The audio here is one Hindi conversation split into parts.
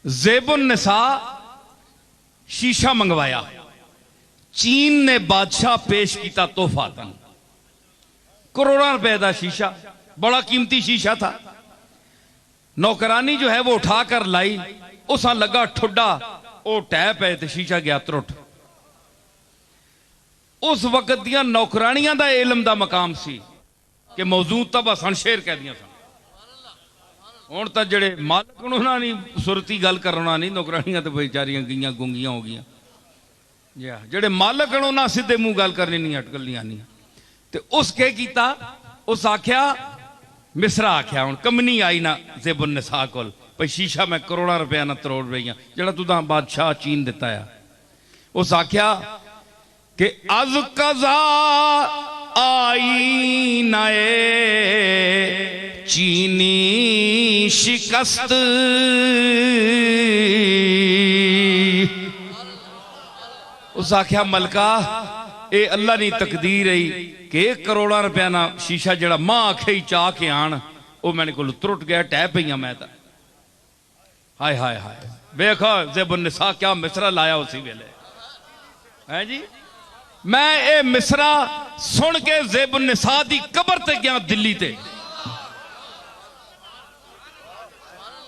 ज़ेबुन निसा शीशा मंगवाया, चीन ने बादशाह पेश किया तोहफातन, करोड़ों रुपए का शीशा, बड़ा कीमती शीशा था। नौकरानी जो है वो उठाकर लाई, उस लगा ठुड्डा, वो टह पे तो शीशा गया त्रुट। उस वक्त दिया नौकरानियां दा इलम दा मकाम सी कि मौजूद तो बस शेर कह दियां सन। हुण तां जिहड़े मालक उन्होंने नहीं सुरती गल करना नहीं, नौकरानियां तो बेचारियां गईयां गुंगियां हो गई। जिहड़े मालक उन्होंने सीधे मुंह गल करनी नहीं, अटकलियां नहीं। तो उस के कीता, उस आख्या मिसरा आख्या हुण कमनी आई ना ज़ेबुन निसा कोल भाई शीशा मैं करोड़ों रुपया ना तरोड़ रही हाँ जिहड़ा तुदा बादशाह चीन दिता है। उस आख्या कि अज कज़ा आई नए चीनी शिकस्त, उस आख्या मलका ये अल्लाह की तकदीर है कि एक करोड़ों रुपया ना शीशा जड़ा मां आखे ही चाह के आन वो मेरे को त्रुट गया, टह पई मैं तो। हाय हाय हाय, देखो ज़ेबुन निसा क्या मिसरा लाया उसी वेले है जी। मैं ये मिसरा सुन के ज़ेबुन निसा दी कबर ते गया दिल्ली ते।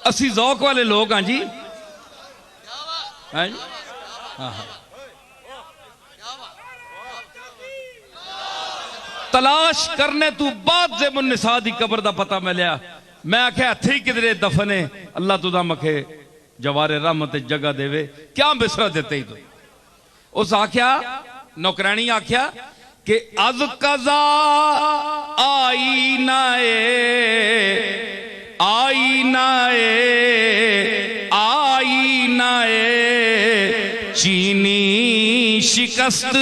असी ज़ौक वाले लोग हाँ जी, हैं जी। हाँ हाँ, तलाश करने तू बाद ज़ेबुन निसा दी कबर दा पता मिलिया। मैं आख्या हथे ही किधरे दफन है, अल्लाह तुदा मखे जवारे रहमत जगह देवे, क्या मिसरा देते ही तू। उस आख्या नौकरानी आख्या कि अज कज़ा आई नाए आई नाए आई नाए चीनी शिकस्त,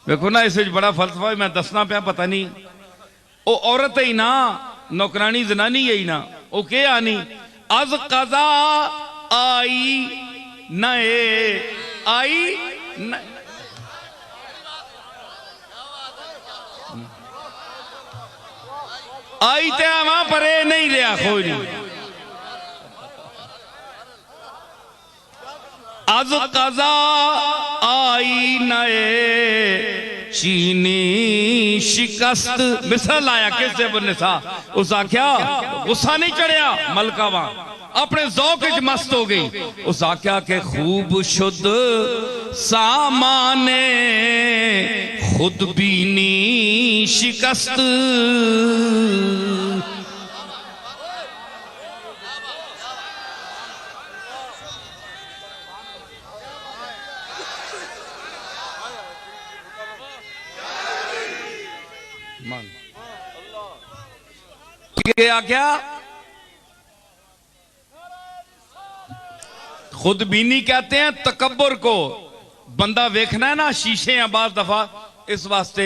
देखो ना इस बड़ा फलसफा मैं दसना पाया, पता नहीं वो औरत ही ना नौकरानी जनानी ही ना, वो के आनी अज कज़ा आई नए आई न... आई ते वहां पर नहीं लिया कोई नहीं। अज कज़ा आई नए चीनी शिकस्त, मिसरा लाया किस ज़ेबुन निसा। उस आख्या गुस्सा नहीं चढ़िया, मलका वहां अपने ज़ौक च मस्त हो गई। उस आख्या के खूब शुद्ध सामाने खुद बीनी शिकस्त, क्या खुद बीनी कहते हैं तकब्बुर को। बंदा देखना है ना शीशे या बार दफा, इस वास्ते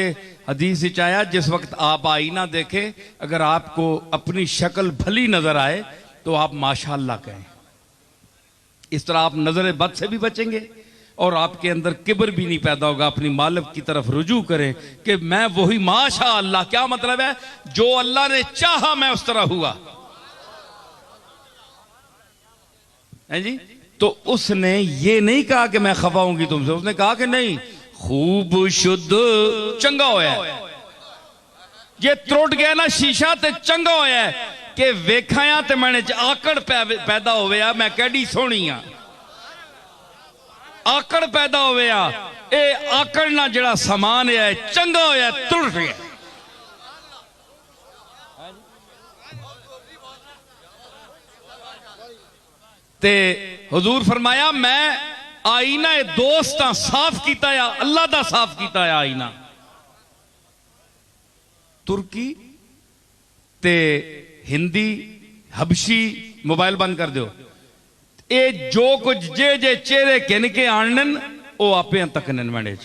हदीस विच आया जिस वक्त आप आईना देखें, अगर आपको अपनी शक्ल भली नजर आए तो आप माशाअल्लाह कहें। इस तरह आप नजर बद से भी बचेंगे और आपके अंदर किब्र भी नहीं पैदा होगा। अपनी मालिक की तरफ रुजू करें कि मैं वही माशाअल्लाह। क्या मतलब है? जो अल्लाह ने चाहा मैं उस तरह हुआ है जी। तो उसने ये नहीं कहा कि मैं खफा होंगी तुमसे, उसने कहा कि नहीं खूब शुद्ध चंगा होया। ये त्रुट गया ना शीशा ते चंगा होया कि वेखाया ते मैंने आकड़ पैदा होया, मैं कैडी सोहनी आ। आकड़ पैदा होया, ए आकड़ ना जड़ा समान है चंगा होया, त्रुट गया। ते हुजूर फरमाया मैं आईना दोस्त साफ किया या अल्लाह दा साफ किया है आईना। तुर्की ते हिंदी हबशी मोबाइल बंद कर दो। ये जो कुछ जे जे चेहरे किन के आनन वो आपे तकन मैंने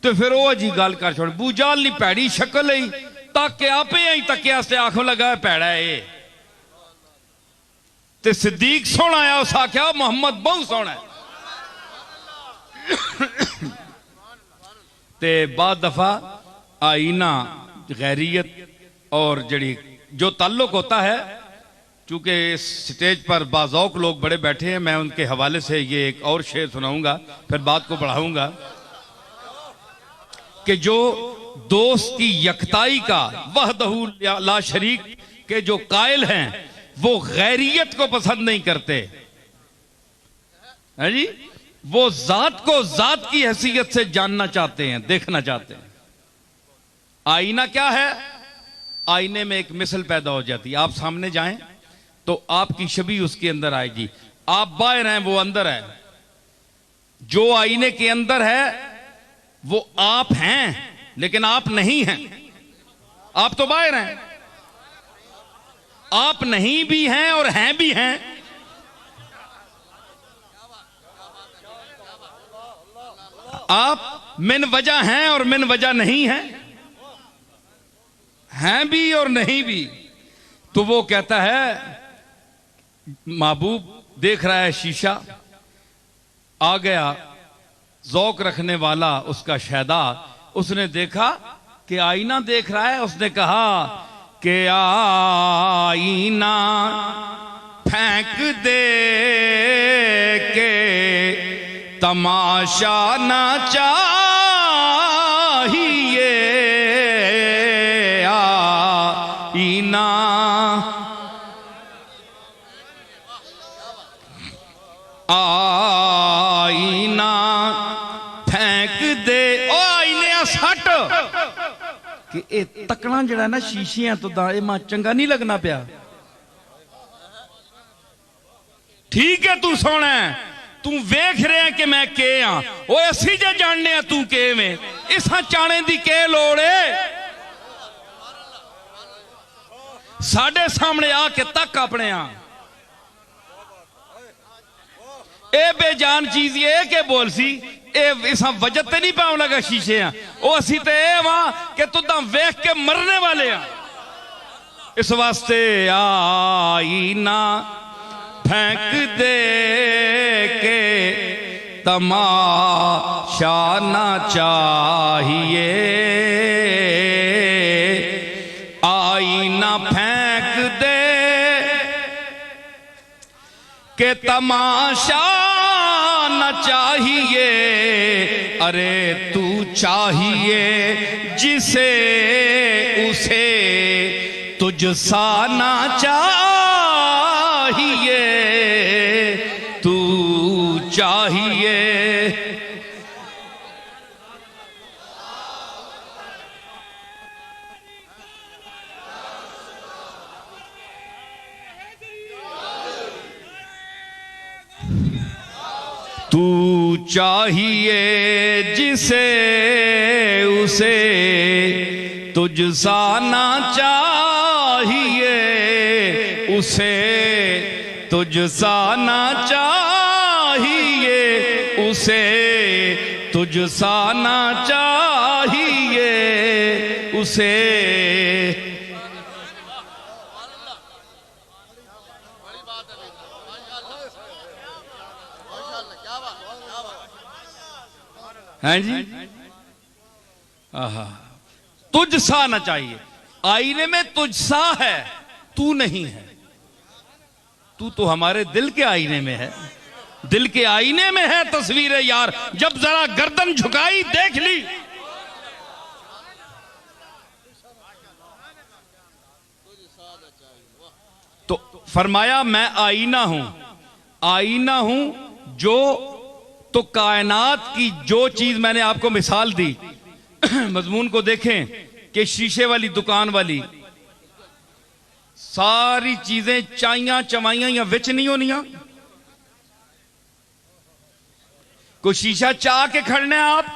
तो फिर वो जी गल कर छोड़। बूजाल नहीं भैड़ी शक्ल ही ताके आपे ही तकिया से आखों लगा भैड़ा है। ते सिद्दीक सोना आया, उस आख्या मोहम्मद बहुत सोना है। ते बाद दफ़ा आईना गैरियत और जड़ी जो ताल्लुक होता है, चूंकि इस स्टेज पर बाज़ौक लोग बड़े बैठे हैं, मैं उनके हवाले से ये एक और शेर सुनाऊंगा, फिर बात को बढ़ाऊंगा कि जो दोस्त की यकताई का वहदहू ला शरीक के जो कायल हैं वो गैरियत को पसंद नहीं करते है जी, वो जात को जात की हैसियत से जानना चाहते हैं, देखना चाहते हैं। आईना क्या है? आईने में एक मिसल पैदा हो जाती है। आप सामने जाएं तो आपकी छवि उसके अंदर आएगी। आप बाहर हैं, वो अंदर है। जो आईने के अंदर है वो आप हैं, लेकिन आप नहीं हैं। आप तो बाहर हैं, आप नहीं भी हैं और हैं भी हैं। आप मिन वजह हैं और मिन वजह नहीं हैं भी और नहीं भी। तो वो कहता है, महबूब देख रहा है शीशा, आ गया ज़ौक रखने वाला उसका शैदा, उसने देखा कि आईना देख रहा है। उसने कहा कि आईना फेंक दे के तमाशा ना चाहिए, आईना आईना फेंक दे। ओ आईने सट कि ए तकना जड़ा ना शीशियां तो दा मां चंगा नहीं लगना पिया। ठीक है तू सोना है, तू वेख रहा कि मैं के हाँ, वो असी जे जानने तू के में, इसा चाणे दी के लोड़ है? साडे सामने आके तक अपने आ। ए बेजान चीज ये के बोल सी इसा वजह ते नहीं पाउन लगा शीशे आ, वो असी ते वहां कि तुदा वेख के मरने वाले आ। इस वास्ते आईना फेंक दे के तमाशा ना चाहिए, आईना फेंक दे के तमाशा न चाहिए। अरे तू चाहिए जिसे उसे तुझसा ना चाहिए, तू चाहिए। तू चाहिए जिसे उसे तुझसा ना चाहिए, उसे तुझसा ना चाहिए, उसे तुझसा ना चाहिए, उसे। हैं जी, आहा, तुझसा ना चाहिए। आईने में तुझसा है, तू नहीं है। तू तो हमारे दिल के आईने में है, दिल के आईने में है तस्वीर यार। जब जरा गर्दन झुकाई देख ली, तो फरमाया मैं आईना हूं, आईना हूं जो, तो कायनात की जो चीज मैंने आपको मिसाल दी, मजमून को देखें कि शीशे वाली दुकान वाली सारी चीजें चाइया चवाइया या विच नहीं होनिया। कोई शीशा चाह के खड़ने आप,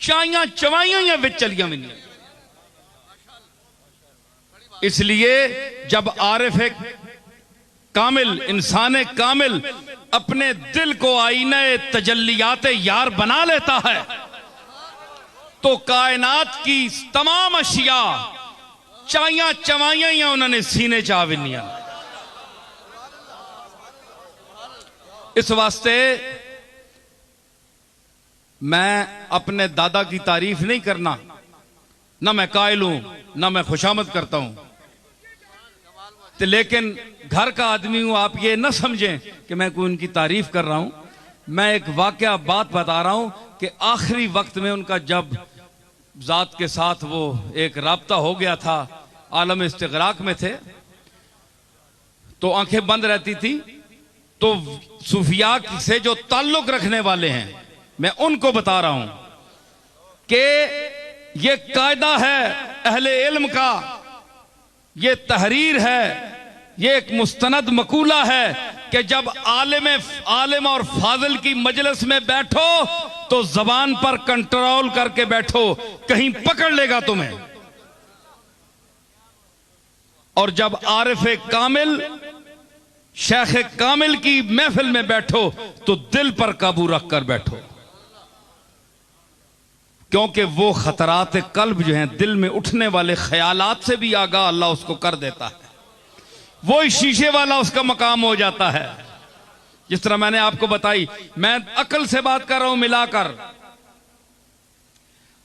चाइया चवाइया या विच चलिया भी नहीं। इसलिए जब आरिफ कामिल, इंसान कामिल अपने दिल को आईने तजल्लियात यार बना लेता है, तो कायनात की तमाम अशिया चाइया चवाइया या उन्होंने सीने चाह बिनिया। इस वास्ते मैं अपने दादा की तारीफ नहीं करना, ना मैं कायल हूं ना मैं खुशामद करता हूं, तो लेकिन घर का आदमी हूं, आप ये ना समझें कि मैं कोई उनकी तारीफ कर रहा हूं। मैं एक वाकया बात बता रहा हूं कि आखिरी वक्त में उनका जब जात के साथ वो एक राब्ता हो गया था, आलम इस्तिगराक में थे, तो आंखें बंद रहती थी, तो सूफिया से जो ताल्लुक रखने वाले हैं, मैं उनको बता रहा हूं कि ये कायदा है अहले इल्म का, ये तहरीर है, ये एक मुस्तनद मकूला है कि जब आलिम और फाजिल की मजलिस में बैठो तो जबान पर कंट्रोल करके बैठो, कहीं पकड़ लेगा तुम्हें। और जब आरिफ कामिल शेख कामिल की महफिल में बैठो तो दिल पर काबू रखकर बैठो, क्योंकि वो खतरात कल्ब जो हैं, दिल में उठने वाले ख्यालात से भी आगाह अल्लाह उसको कर देता है। वो ही शीशे वाला उसका मकाम हो जाता है। जिस तरह मैंने आपको बताई, मैं अकल से बात कर रहा हूं मिलाकर।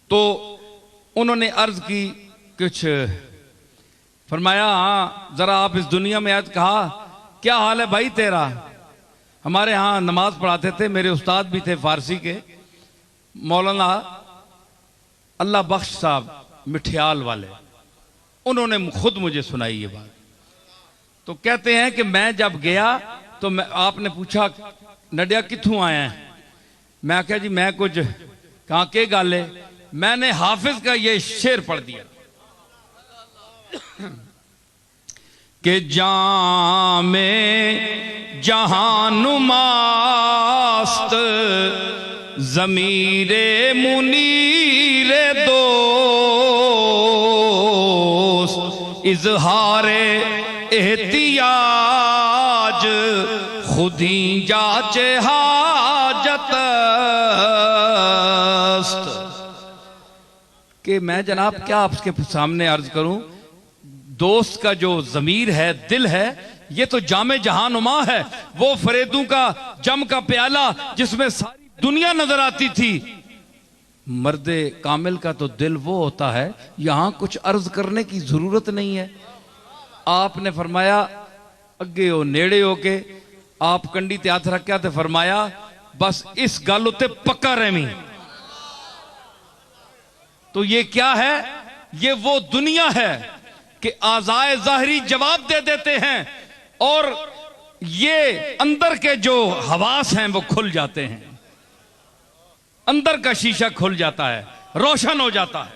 तो उन्होंने अर्ज की, कुछ फरमाया, हाँ जरा आप इस दुनिया में आज, कहा क्या हाल है भाई तेरा? हमारे यहां नमाज पढ़ाते थे, मेरे उस्ताद भी थे फारसी के, मौलाना अल्लाह बख्श साहब मिठियाल वाले, उन्होंने खुद मुझे सुनाई ये बात। तो कहते हैं कि मैं जब गया तो आपने पूछा नडिया कित्थों आया है? मैं कहा जी मैं कुछ, कहा के गाले, मैंने हाफिज का ये शेर पढ़ दिया कि जामे जहानुमास्त जमीरे मुनीरे दोस्त इजहारे एहतियाज खुदी जाचे हाजत कि मैं जनाब क्या आपके सामने अर्ज करूं, दोस्त का जो जमीर है, दिल है, ये तो जामे जहानुमा है, वो फरेदू का जम का प्याला जिसमें सारी दुनिया नजर आती थी। मर्दे कामिल का तो दिल वो होता है, यहां कुछ अर्ज करने की जरूरत नहीं है। आपने फरमाया अगे हो नेड़े हो के आप कंडी ते हाथ रखा तो फरमाया बस इस गल उत्ते पक्का रहमी। तो ये क्या है? ये वो दुनिया है कि आज़ाए ज़ाहरी जवाब दे देते हैं और ये अंदर के जो हवास हैं वो खुल जाते हैं, अंदर का शीशा खुल जाता है, रोशन हो जाता है।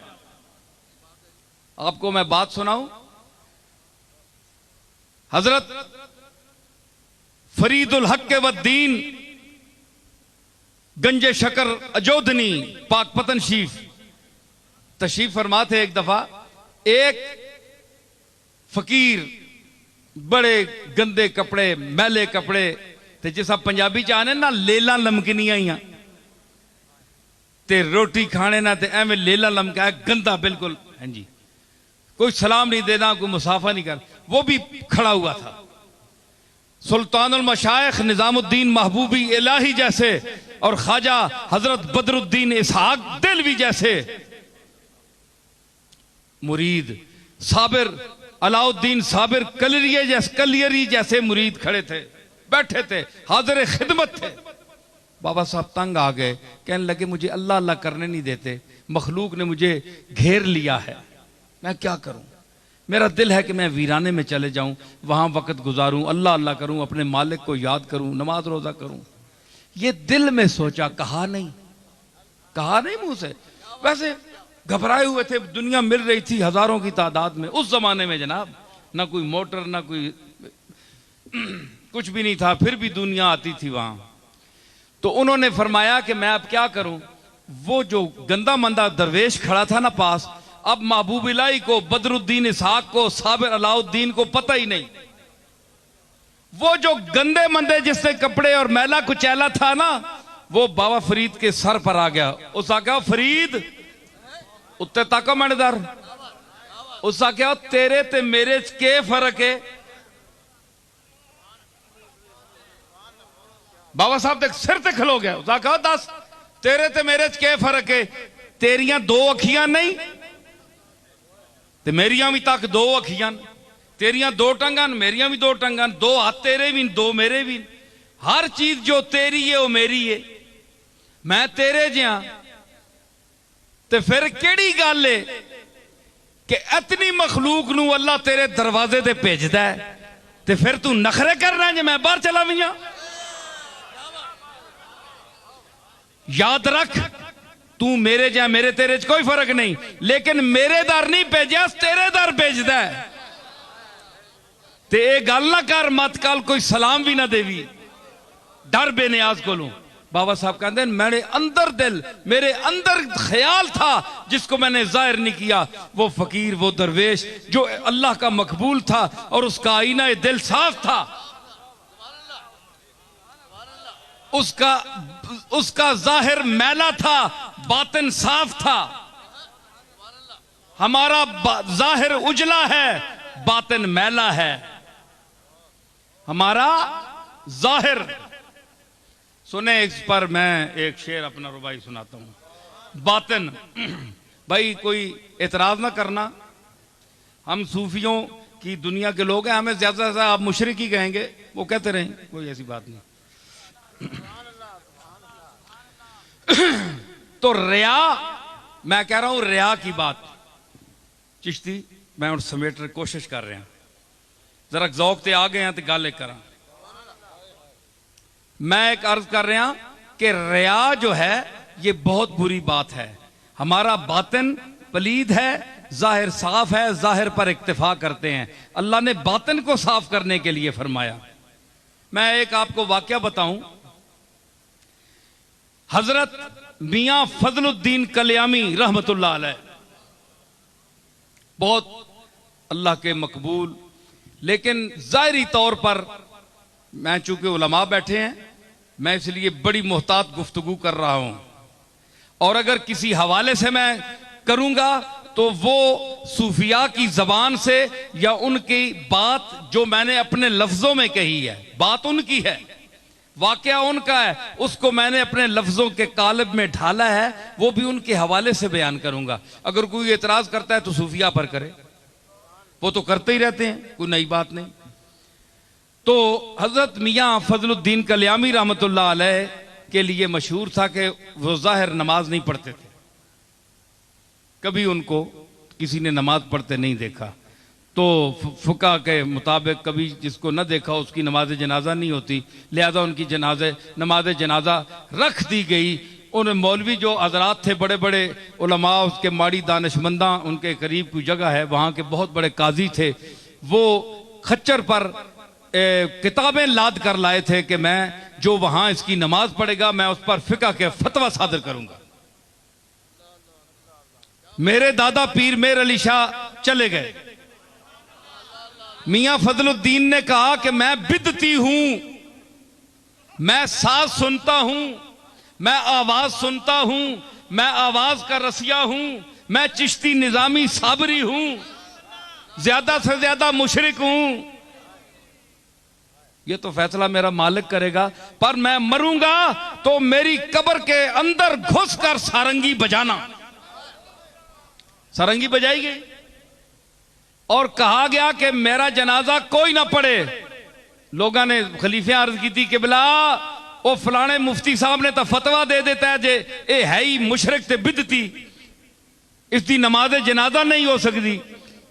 आपको मैं बात सुनाऊं, हजरत फरीदुल हक वद्दीन गंजे शकर अजोधनी पाकपतन शीफ तशरीफ फरमा थे। एक दफा एक फकीर बड़े गंदे कपड़े, मैले कपड़े ते जिस आप पंजाबी च आने ना लेला लमकनियां ही ते रोटी खाने ना ते एवं लेला लमका है, गंदा बिल्कुल। हाँ जी, कोई सलाम नहीं देना, कोई मुसाफा नहीं कर, वो भी खड़ा हुआ था। सुल्तानुल मशाइख निजामुद्दीन महबूबी इलाही जैसे और ख्वाजा हजरत बदरुद्दीन इसहाक दिलवी जैसे मुरीद, साबिर अलाउद्दीन साबिर कलियरी जैसे मुरीद खड़े थे, बैठे थे, हाजिर खिदमत थे। बाबा साहब तंग आ गए, कहने लगे मुझे अल्लाह अल्लाह करने नहीं देते, मखलूक ने मुझे घेर लिया है, मैं क्या करूं? मेरा दिल है कि मैं वीराने में चले जाऊं, वहां वक्त गुजारूं, अल्लाह अल्लाह करूं, अपने मालिक को याद करूं, नमाज रोजा करूं। ये दिल में सोचा, कहा नहीं मुंह से। वैसे घबराए हुए थे, दुनिया मिल रही थी हजारों की तादाद में। उस जमाने में जनाब ना कोई मोटर, ना कोई कुछ भी नहीं था, फिर भी दुनिया आती थी वहां। तो उन्होंने फरमाया कि मैं अब क्या करूं? वो जो गंदा मंदा दरवेश खड़ा था ना पास, अब महबूब इलाही को, बदरुद्दीन इसहाक को, साबिर अलाउद्दीन को पता ही नहीं। वो जो गंदे मंदे जिससे कपड़े और मैला कुचैला था ना, वो बाबा फरीद के सर पर आ गया। उस आख्या फरीद उत्ते तक मंडदार, उस आख्या तेरे ते मेरे च के फर्क है? बाबा साहब तक सिर ते खलो गया। उस आख्या दस तेरे ते मेरे च क्या फर्क है? तेरियां दो अखियां नहीं ते मेरियां भी तक दो अखियां, तेरियां दो टंगां मेरियां भी दो टंगां, दो हाथ तेरे भी दो मेरे भी। हर चीज जो तेरी है वो मेरी है, मैं तेरे जिहा। ते फिर केड़ी गल है कि इतनी मखलूक नू अल्लाह तेरे दरवाजे ते भेजदा है ते फिर तू नखरे करना जे मैं बाहर चला भी। याद रख, तू मेरे जा मेरे तेरे च कोई फर्क नहीं, लेकिन मेरे दर नहीं भेजा, तेरे दर भेजदा है। ते ये गल ना कर मत कल कोई सलाम भी ना देवी, डर बेनियाज को लूं। बाबा साहब कहते हैं मेरे अंदर दिल, मेरे अंदर ख्याल था जिसको मैंने जाहिर नहीं किया, वो फकीर, वो दरवेश जो अल्लाह का मकबूल था और उसका आईना दिल साफ था, उसका जाहिर मैला था, बातिन साफ था। हमारा जाहिर उजला है, बातिन मैला है। हमारा जाहिर सुने, इस पर मैं एक शेर अपना रुबाई सुनाता हूं। बातिन, भाई कोई एतराज ना करना, हम सूफियों की दुनिया के लोग हैं, हमें ज्यादा से ज्यादा आप मुशरिक ही कहेंगे, वो कहते रहें, कोई ऐसी बात नहीं। तो रिया, मैं कह रहा हूं रिया की बात, चिश्ती मैं उन समेटने की कोशिश कर रहा, जरा जौक ते आ गए हैं तो गल एक करा। मैं एक अर्ज कर रहा कि रिया जो है ये बहुत बुरी बात है। हमारा बातिन पलीद है, जाहिर साफ है, जाहिर पर इक्तिफा करते हैं। अल्लाह ने बातिन को साफ करने के लिए फरमाया। मैं एक आपको वाकया बताऊं, हजरत मियां फजलुद्दीन कल्यामी रहमतुल्लाह अलैह, बहुत अल्लाह के मकबूल, लेकिन जाहिरी तौर पर मैं चूंकि उलमा बैठे हैं, मैं इसलिए बड़ी मोहतात गुफ्तगू कर रहा हूं, और अगर किसी हवाले से मैं करूंगा तो वो सूफिया की जबान से या उनकी बात जो मैंने अपने लफ्जों में कही है, बात उनकी है, वाकया उनका है, उसको मैंने अपने लफ्जों के कालिब में ढाला है, वो भी उनके हवाले से बयान करूंगा। अगर कोई एतराज करता है तो सूफिया पर करे, वो तो करते ही रहते हैं, कोई नई बात नहीं। तो हजरत मियां फजलुद्दीन कल्यामी रहमतुल्लाह अलैह के लिए मशहूर था कि वो जाहिर नमाज नहीं पढ़ते थे, कभी उनको किसी ने नमाज पढ़ते नहीं देखा। तो फुका के मुताबिक कभी जिसको न देखा उसकी नमाज जनाजा नहीं होती, लिहाजा उनकी नमाज जनाजा रख दी गई। उन मौलवी जो हजरात थे, बड़े बड़े उलमा, उसके माड़ी दानिशमंदा, उनके करीब कोई जगह है, वहाँ के बहुत बड़े काजी थे, वो खच्चर पर किताबें लाद कर लाए थे कि मैं जो वहां इसकी नमाज पढ़ेगा मैं उस पर फिका के फतवा सादर करूंगा। मेरे दादा पीर मेर अली शाह चले गए, मियां फजलुद्दीन ने कहा कि मैं बिदती हूं, मैं साज सुनता हूं, मैं आवाज सुनता हूं, मैं आवाज का रसिया हूं, मैं चिश्ती निजामी साबरी हूं, ज्यादा से ज्यादा मुशरिक हूं। ये तो फैसला मेरा मालिक करेगा, पर मैं मरूंगा तो मेरी कब्र के अंदर घुसकर सारंगी बजाना। सारंगी बजाई गई और कहा गया कि मेरा जनाजा कोई ना पढ़े। लोगों ने खलीफे अर्ज की थी कि बिला वो फलाने मुफ्ती साहब ने तो फतवा दे देता है जे ये है ही मुशरिक ते बिदती, इसकी नमाज जनाजा नहीं हो सकती।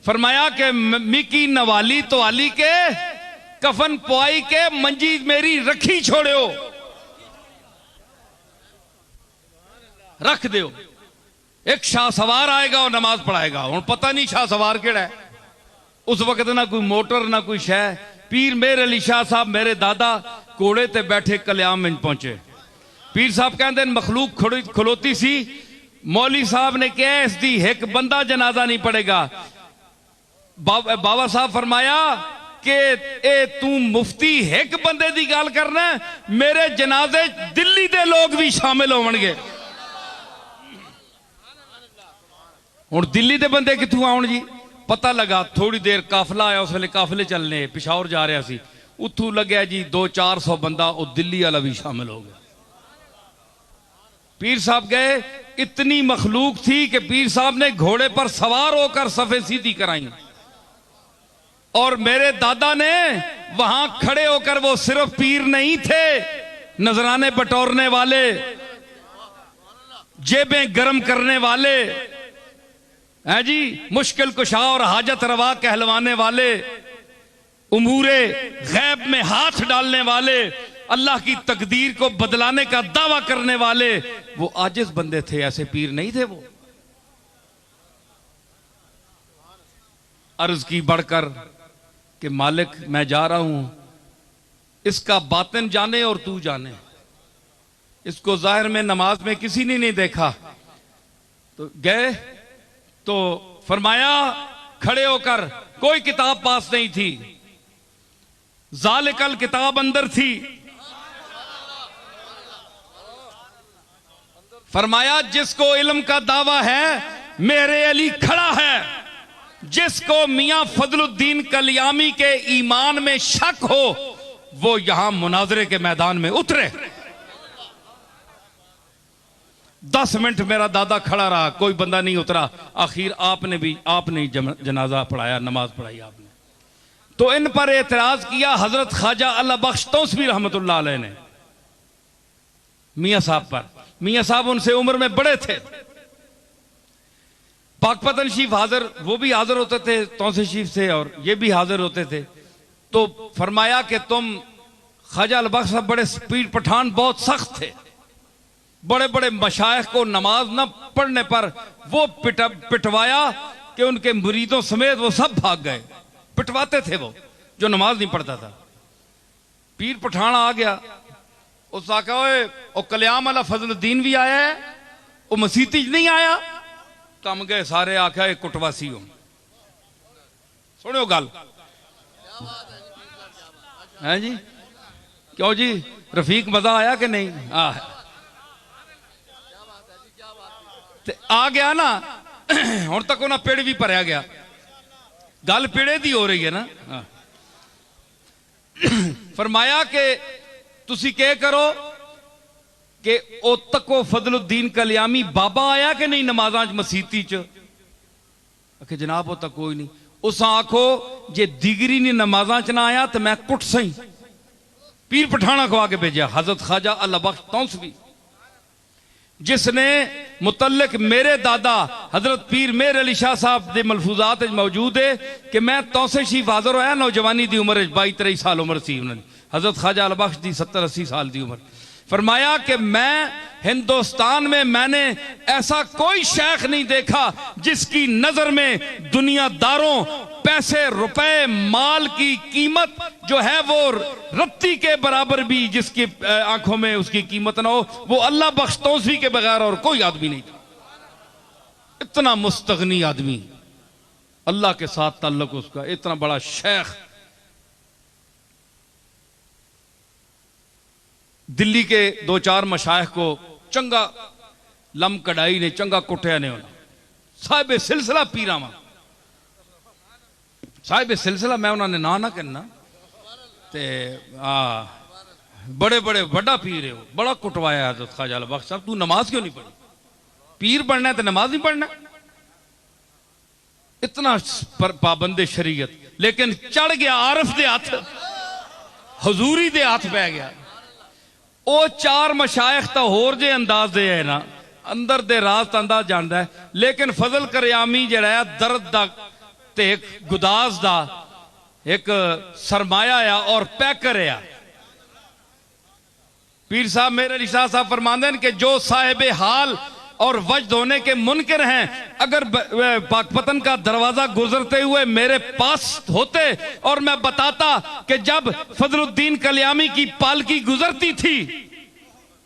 फरमाया कि मिकी नवाली तो आली के कफन पुआई के मंजी मेरी रखी छोड़ो, रख दो। एक शाह सवार आएगा और नमाज पढ़ाएगा। हूं पता नहीं शाह सवार केड़ा है, उस वक्त ना कोई मोटर ना कोई शह। पीर मेर अली शाह साहब मेरे दादा घोड़े ते बैठे कल्याम में पहुंचे। पीर साहब कहते मखलूक खलोती सी, मौली साहब ने कहा इसकी एक बंदा जनाजा नहीं पड़ेगा। बाबा साहब फरमाया कि ए तू मुफ्ती एक बंदे की गल करना, मेरे जनाजे दिल्ली के लोग भी शामिल होवणगे। हुण दिल्ली के बंदे कित्थों आउण जी? पता लगा थोड़ी देर काफिला आया, उस वेले काफिले चलने पिशावर जा रहा सी, उतों लग्या जी 200-400 बंदा, वो दिल्ली वाला भी शामिल हो गया। पीर साहब गए, इतनी मखलूक थी कि पीर साहब ने घोड़े पर सवार होकर सफे सीधी कराई, और मेरे दादा ने वहां खड़े होकर, वो सिर्फ पीर नहीं थे, नजराने बटोरने वाले, जेबें गर्म करने वाले हैं जी, मुश्किल कुशा और हाजत रवा कहलवाने वाले, उमूरे गैब में हाथ डालने वाले, अल्लाह की तकदीर को बदलाने का दावा करने वाले, वो आजिज बंदे थे, ऐसे पीर नहीं थे वो। अर्ज की बढ़कर कि मालिक मैं जा रहा हूं, इसका बातिन जाने और तू जाने, इसको जाहिर में नमाज में किसी ने नहीं देखा। तो गए तो फरमाया खड़े होकर, कोई किताब पास नहीं थी, जालिकल किताब अंदर थी। फरमाया जिसको इल्म का दावा है मेरे अली खड़ा है, जिसको मियां फजलुद्दीन कलियामी के ईमान में शक हो वो यहां मुनाजरे के मैदान में उतरे। 10 मिनट मेरा दादा खड़ा रहा, कोई बंदा नहीं उतरा। आखिर आपने जनाजा पढ़ाया, नमाज पढ़ाई आपने। तो इन पर एतराज किया हजरत ख्वाजा अल्लाह बख्श तौसवी रहमतुल्लाह अलैह ने मियां साहब पर। मियां साहब उनसे उम्र में बड़े थे। पाकपतन शरीफ हाजिर, वो भी हाजिर होते थे तौसे शरीफ से, और ये भी हाजिर होते थे। तो फरमाया कि तुम ख्वाजा अल्लाह बख्श साहब बड़े स्पीड पठान, बहुत सख्त थे, बड़े बड़े मशाइख को नमाज न पढ़ने पर वो पिटवाया कि उनके मुरीदों समेत वो सब भाग गए। पिटवाते थे वो जो नमाज नहीं पढ़ता था। पीर पठान आ गया, उस आका ओ कल्याम वाला फजलुद्दीन भी आया है, वो मसीती नहीं आया। कम गए सारे, आख्या कुटवासी हो। सुनियो गल है जी, क्यों जी रफीक मजा आया कि नहीं? आ गया ना हुण तक उन्हें पेड़ भी भरया गया। गल पेड़े दी हो रही है ना। फरमाया कि तुसी क्या करो कि ओ तको फजलुद्दीन कलियामी बाबा आया कि नहीं नमाजा मसीती च? आखे जनाब वो तक कोई नहीं। उस आखो जे दिगरी ने नमाजा च ना आया तो मैं कुट सही। पीर पठाना खवा के भेजा हजरत ख्वाजा अल्लाह बख्श तौसवी, जिसने मुतल्लिक मेरे दादा हजरत पीर मेर अली शाह साहब के मलफूजात मौजूद है कि मैं तौसे शरीफ हाजिर होया नौजवानी की उम्र 22-23 साल उम्र सी उन्होंने। हजरत ख्वाजा अल्लाह बख्श की 70-80 साल की उम्र। फरमाया कि मैं हिंदुस्तान में मैंने ऐसा कोई शेख नहीं देखा जिसकी नजर में दुनियादारों, पैसे, रुपए, माल की कीमत जो है वो रत्ती के बराबर भी जिसकी आंखों में उसकी कीमत ना हो, वो अल्लाह बख्श तौसवी के बगैर और कोई आदमी नहीं था। इतना मुस्तगनी आदमी, अल्लाह के साथ ताल्लुक उसका, इतना बड़ा शेख। दिल्ली के 2-4 मशाइख को चंगा लम कढ़ाई ने, चंगा कुटिया ने। साहिब सिलसिला पीरावा, साहिब सिलसिला मैं उन्होंने ना कहना ते बड़े बड़े बड़ा पीर है वो, बड़ा कुटवाया हजरत ख्वाजा अल्लाह बख्श साहब। तू नमाज क्यों नहीं पढ़ी? पीर बनना है तो नमाज नहीं पढ़ना। इतना पाबंदे शरीयत, लेकिन चढ़ गया आरफ दे हाथ, हजूरी दे हाथ पै गया। ਉਹ 4 मशाइख तो होर जे अंदाज दे है ना, अंदर दे राज तो अंदाज जानता है, लेकिन फजल करियामी जड़ा है दर्द दा ते एक गुदाज दा एक सरमाया आ और पैकर आ। पीर साहब मेरे अली शाह साहब फरमाते हैं कि जो साहिब हाल और वजद होने के मुनकर हैं, अगर पाकपतन का दरवाजा गुजरते हुए मेरे पास होते और मैं बताता कि जब फजलुद्दीन कलियामी की पालकी गुजरती थी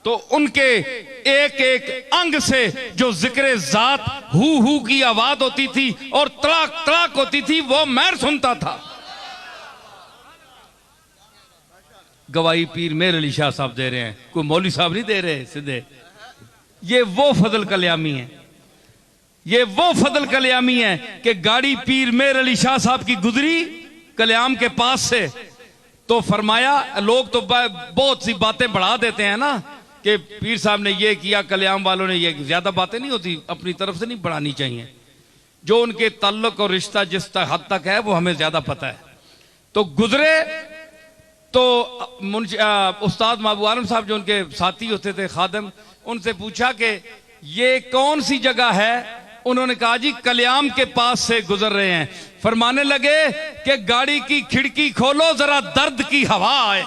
तो उनके एक एक अंग से जो जिक्र जात हु की आवाज होती थी और तड़ाक तड़ाक होती थी, वो मैं सुनता था। गवाही पीर मेर अली शाह साहब दे रहे हैं, कोई मौलवी साहब नहीं दे रहे सीधे। ये वो फजल कल्यामी है, ये वो फजल कल्यामी है कि गाड़ी पीर मेर अली शाह साहब की गुजरी कल्याम के पास से, तो फरमाया लोग तो बहुत सी बातें बढ़ा देते हैं ना कि पीर साहब ने ये किया, कल्याण वालों ने ये, ज्यादा बातें नहीं होती, अपनी तरफ से नहीं बढ़ानी चाहिए। जो उनके ताल्लुक और रिश्ता जिस हद तक है वो हमें ज्यादा पता है। तो गुजरे तो उस्ताद महबूब आलम साहब जो उनके साथी होते थे खादम, उनसे पूछा कि ये कौन सी जगह है। उन्होंने कहा जी कल्याम के पास से गुजर रहे हैं। फरमाने लगे कि गाड़ी की खिड़की खोलो जरा दर्द की हवा आए।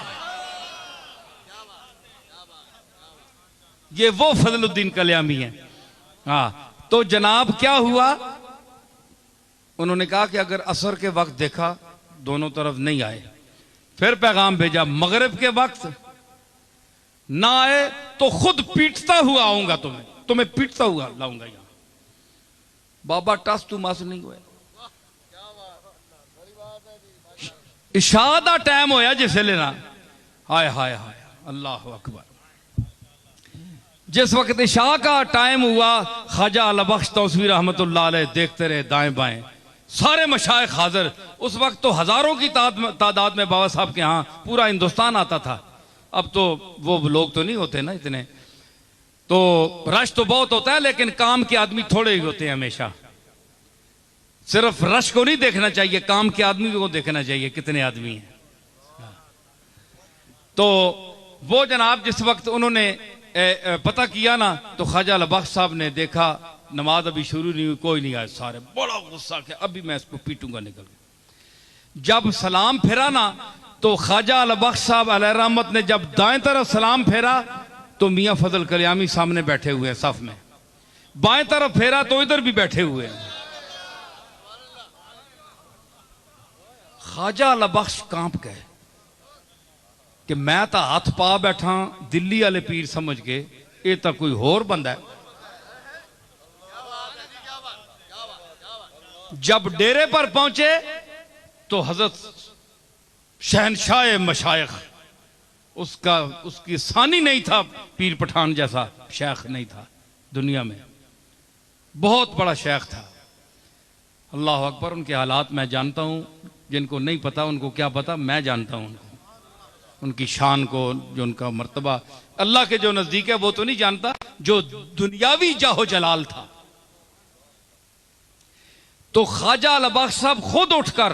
ये वो फजलुद्दीन कल्यामी है। हाँ, तो जनाब क्या हुआ, उन्होंने कहा कि अगर असर के वक्त देखा दोनों तरफ नहीं आए, फिर पैगाम भेजा मगरिब के वक्त ना आए तो खुद पीटता हुआ आऊंगा, तुम्हें पीटता हुआ लाऊंगा यहां। बाबा टस तू मस नहीं हुए। इशा दा टाइम होया जिस वेले ना, हाय हाय हाय अल्लाह अकबर। जिस वक्त इशा का टाइम हुआ, ख्वाजा अली बख्श तौसवी रहमतुल्लाह अलैह देखते रहे दाएं बाएं, सारे मशाइख हाजिर। उस वक्त तो हजारों की तादाद में बाबा साहब के यहाँ पूरा हिंदुस्तान आता था। अब तो वो लोग तो नहीं होते ना इतने, तो रश तो बहुत होता है लेकिन काम के आदमी थोड़े ही होते हैं। हमेशा सिर्फ रश को नहीं देखना चाहिए, काम के आदमी को देखना चाहिए कितने आदमी हैं। तो वो जनाब जिस वक्त उन्होंने पता किया ना, तो ख्वाजा अली बख्श साहब ने देखा नमाज अभी शुरू नहीं हुई, कोई नहीं आया, सारे बड़ा गुस्सा किया, अभी मैं इसको पीटूंगा निकल के। जब सलाम फेरा ना, तो ख्वाजा अली बख्श साहब अलैह रहमत ने जब दाएं तरफ सलाम फेरा तो मियां फजल कल्यामी सामने बैठे हुए हैं सफ में, बाएं तरफ फेरा तो इधर भी बैठे हुए हैं। ख्वाजा अली बख्श कांप गए कि मैं तो हाथ पा बैठा दिल्ली वाले पीर समझ के, ये तो कोई होर बंदा है। जब डेरे पर पहुंचे तो हजरत शहनशाह मशाइख, उसकी सानी नहीं था, पीर पठान जैसा शेख नहीं था दुनिया में, बहुत बड़ा शेख था। अल्लाह अकबर। उनके हालात मैं जानता हूं, जिनको नहीं पता उनको क्या पता, मैं जानता हूं उनको, उनकी शान को, जो उनका मर्तबा अल्लाह के जो नजदीक है वो तो नहीं जानता, जो दुनियावी जाहो जलाल था। तो ख्वाजा अली बख्श साहब खुद उठकर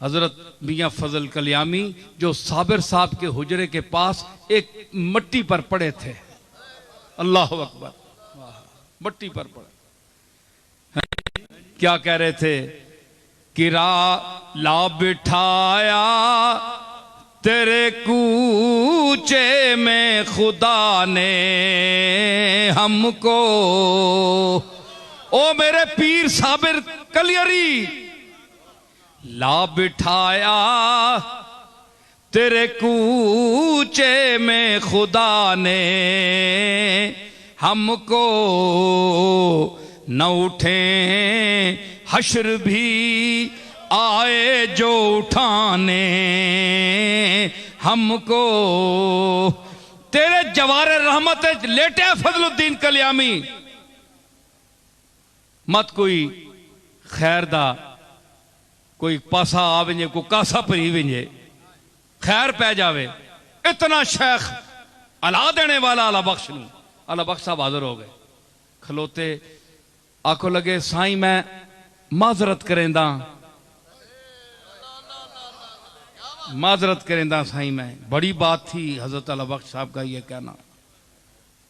हजरत मियां फजल कल्यामी जो साबिर साहब के हुजरे के पास एक मट्टी पर पड़े थे, अल्लाह अकबर, मट्टी पर पड़े, क्या कह रहे थे, किरा ला बिठाया तेरे कूचे में खुदा ने हमको, ओ मेरे पीर साबिर कलियरी, ला बिठाया तेरे कूचे में खुदा ने हमको, न उठे हश्र भी आए जो उठाने हमको, तेरे जवारे रहमत लेटे फजलुद्दीन कल्यामी, मत कोई खैर दा कोई पासा आ वंजे, कोई कासा भरी वंजे, खैर पै जावे, इतना शेख अला देने वाला अली बख्श नूं। अली बख्श साहब हाजिर हो गए, खलोते, आखो लगे साईं मैं माजरत करेंदा, माजरत करेंदा साईं, मैं बड़ी बात थी हजरत अली बख्श साहब का ये कहना।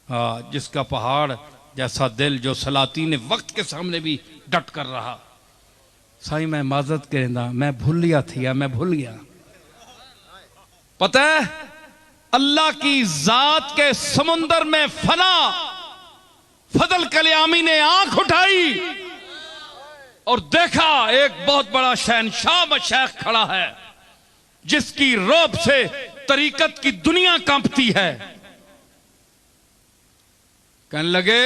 हाँ, जिसका पहाड़ जैसा दिल, जो सलातीन वक्त के सामने भी डट कर रहा, साईं मैं माजरत करेंदा, मैं भूल गया थी, मैं भूल गया। पता है अल्लाह की जात के समुंदर में फना फजल कल्यामी ने आंख उठाई और देखा एक बहुत बड़ा शहनशाह मशाइख खड़ा है, जिसकी रौब से तरीकत की दुनिया कांपती है। कहने लगे,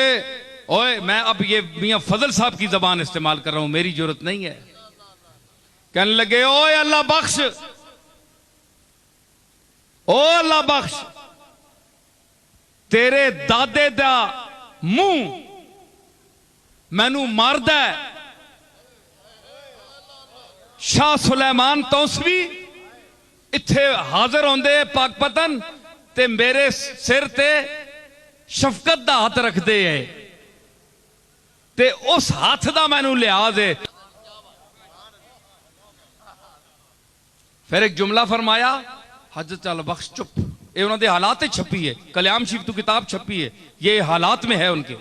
ओए मैं अब ये मियां फजल साहब की जबान इस्तेमाल कर रहा हूं, मेरी जरूरत नहीं है। कहने लगे, ओए अल्लाह बख्श, ओ अल्लाह बख्श, तेरे दादे दा मुंह मैनू मारदा है। शाह सुलेमान तौसवी इत्थे हाजिर होंदे पाकपतन, ते मेरे सिर ते शफकत दा हाथ रखते है ते उस हाथ दा मैनू लिहाज है। फिर एक जुमला फरमाया, हजरत अल बख्श चुप, ये उन्होंने हालात छपी है, कल्याम शिफ तू किताब छपी है, ये हालात में है उनके,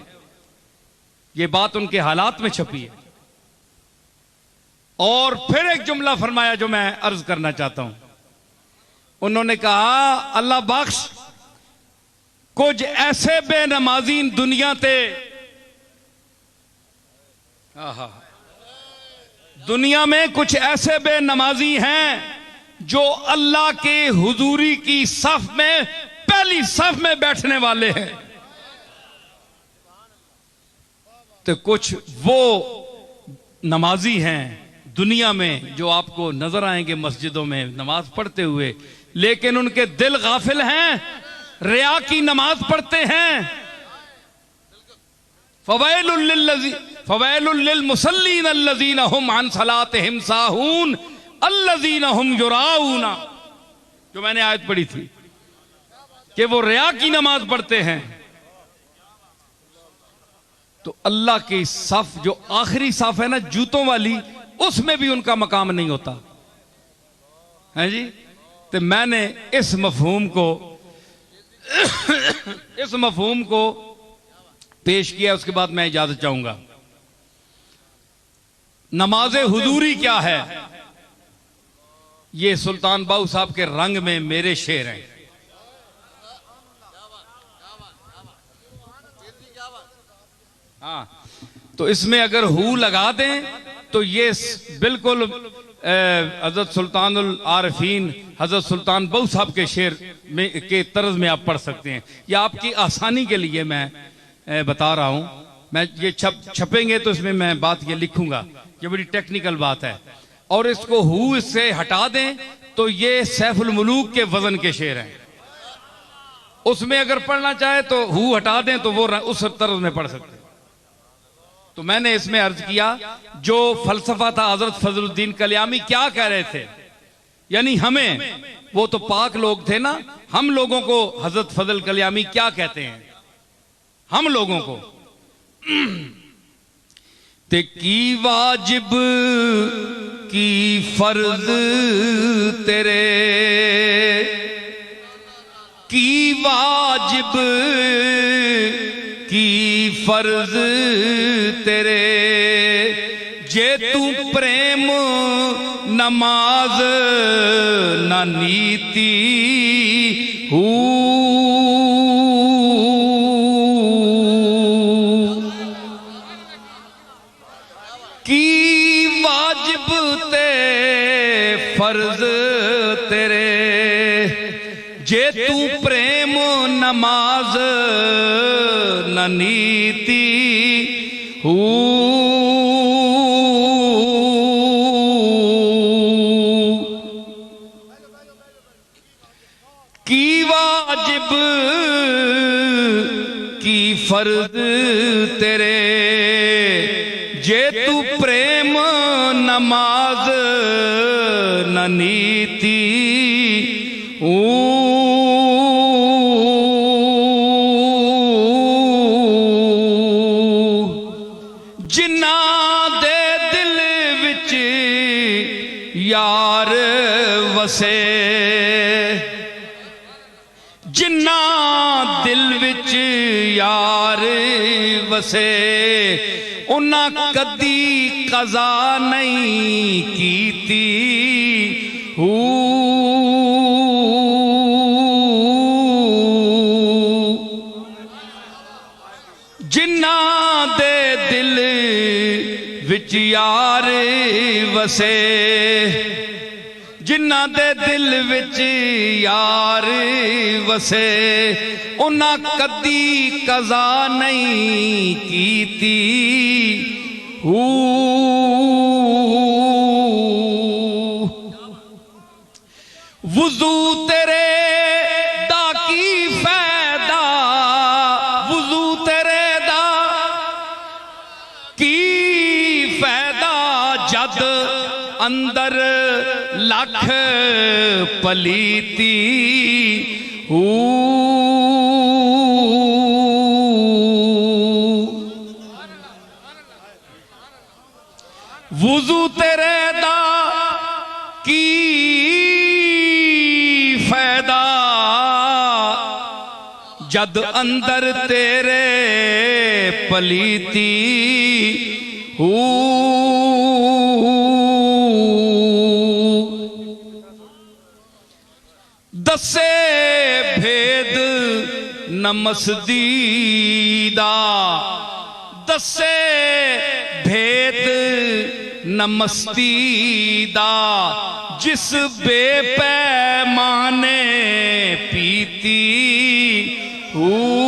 ये बात उनके हालात में छपी है। और फिर एक जुमला फरमाया जो मैं अर्ज करना चाहता हूं। उन्होंने कहा, अल्लाह बख्श कुछ ऐसे बेनमाजीन दुनिया ते, दुनिया में कुछ ऐसे बेनमाजी हैं जो अल्लाह के हुजूरी की सफ में पहली सफ में बैठने वाले हैं, तो कुछ वो नमाजी हैं दुनिया में जो आपको नजर आएंगे मस्जिदों में नमाज पढ़ते हुए, लेकिन उनके दिल गाफिल हैं, रिया की नमाज पढ़ते हैं। फवैलुल लिल मुसल्लीन अल्लज़ीना हुम अन सलातिहिम साहून अल्लज़ीना हुम युराऊना, जो मैंने आयत पढ़ी थी कि वो रिया की नमाज पढ़ते हैं। तो अल्लाह की सफ जो आखिरी सफ है ना जूतों वाली, उसमें भी उनका मकाम नहीं होता है जी। तो मैंने इस मफहूम को पेश किया, उसके बाद मैं इजाजत चाहूंगा। नमाज हुजूरी क्या है, ये सुल्तान बाहू साहब के रंग में मेरे शेर हैं। हाँ, तो इसमें अगर हु लगा दें तो ये बिल्कुल हजरत सुल्तानुल आरिफीन हजरत सुल्तान बाहू साहब के शेर में के तर्ज में आप पढ़ सकते हैं। या आपकी आसानी के लिए मैं बता रहा हूं, मैं ये छपेंगे तो इसमें मैं बात ये लिखूंगा, ये बड़ी टेक्निकल बात है। और इसको हु इससे हटा दें तो ये सैफुल मुलूक के वजन के शेर हैं, उसमें अगर पढ़ना चाहे तो हु हटा दें तो वो उस तर्ज में पढ़ सकते हैं। तो मैंने इसमें अर्ज किया जो फलसफा था हजरत फजलुद्दीन कल्यामी क्या कह रहे थे, यानी हमें, वो तो पाक लोग थे ना, हम लोगों को हजरत फजल कल्यामी क्या कहते हैं, हम लोगों को ते की वाजिब की फर्ज तेरे, की वाजिब की फर्ज तेरे, जे तू प्रेम नमाज न नीति की वाजिब ते फर्ज तेरे, जे तू प्रेम नमाज न नीति की वाजिब की फर्ज तेरे, जे तू प्रेम नमाज न नीति जिन्ना दे दिल विच यार वसे, जिन्ना दिल विच यार वसे, उन्ना कदी कज़ा नहीं कीती जिन्ना दे दिल विच यार वसे, जिन्ना दे दिल विच यार वसे, उन्ना कदी कज़ा नहीं कीती वुज़ू तेरे दा की फैदा, वुज़ू तेरे दा की फैदा, जद अंदर लख पलीती हू वुजू तेरे दा की फायदा जद अंदर तेरे पलीती हू दसे भेद नमसदीदा दसे भेद नमस्तीदा जिस बेपैमाने पीती हूँ